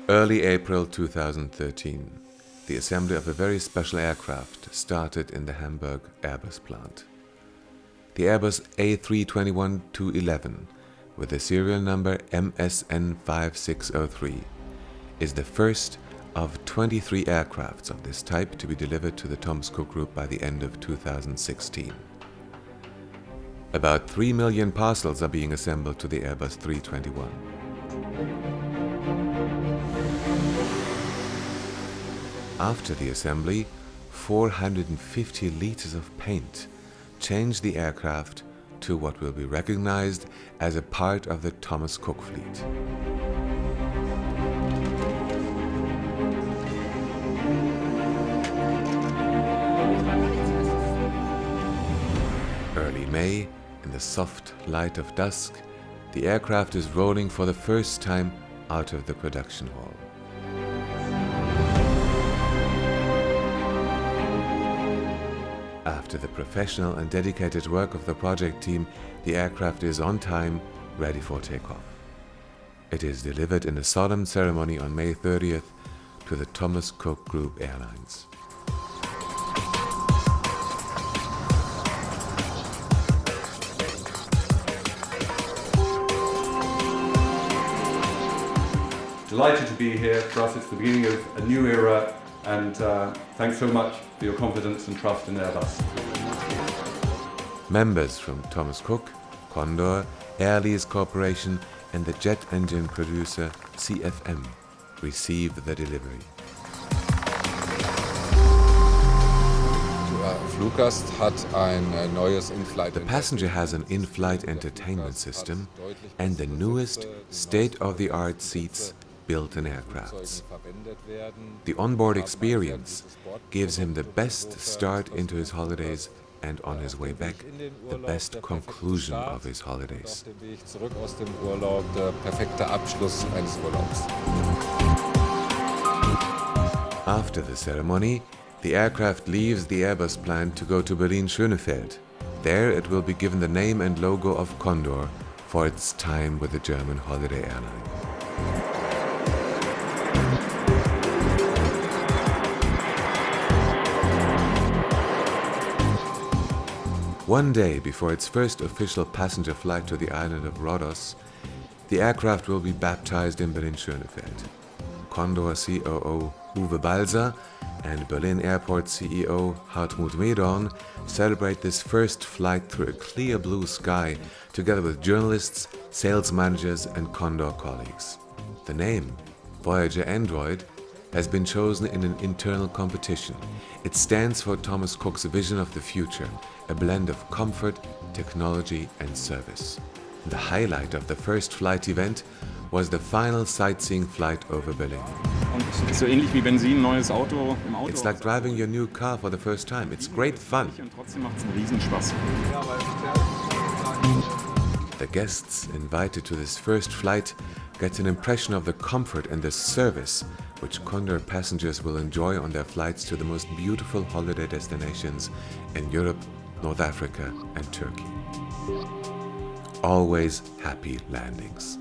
Early April 2013, the assembly of a very special aircraft started in the Hamburg Airbus plant. The Airbus A321-211, with the serial number MSN5603, is the first of 23 aircrafts of this type to be delivered to the Thomas Cook Group by the end of 2016. About 3 million parcels are being assembled to the Airbus 321. After the assembly, 450 liters of paint change the aircraft to what will be recognized as a part of the Thomas Cook fleet. Early May, in the soft light of dusk, the aircraft is rolling for the first time out of the production hall. After the professional and dedicated work of the project team, the aircraft is on time, ready for takeoff. It is delivered in a solemn ceremony on May 30th to the Thomas Cook Group Airlines. Delighted to be here. For us, it's the beginning of a new era, and thanks so much for your confidence and trust in Airbus. Members from Thomas Cook, Condor, Airline Corporation and the jet engine producer CFM received the delivery. The passenger has an in-flight entertainment system and the newest state-of-the-art seats built in aircrafts. The onboard experience gives him the best start into his holidays and on his way back, the best conclusion of his holidays. After the ceremony, the aircraft leaves the Airbus plant to go to Berlin-Schönefeld. There it will be given the name and logo of Condor for its time with the German holiday airline. One day before its first official passenger flight to the island of Rhodos, the aircraft will be baptized in Berlin-Schönefeld. Condor COO Uwe Balser and Berlin Airport CEO Hartmut Medorn celebrate this first flight through a clear blue sky together with journalists, sales managers and Condor colleagues. The name, Voyager Android, has been chosen in an internal competition. It stands for Thomas Cook's vision of the future, a blend of comfort, technology and service. The highlight of the first flight event was the final sightseeing flight over Berlin. It's like driving your new car for the first time. It's great fun. The guests invited to this first flight get an impression of the comfort and the service which Condor passengers will enjoy on their flights to the most beautiful holiday destinations in Europe, North Africa and Turkey. Always happy landings.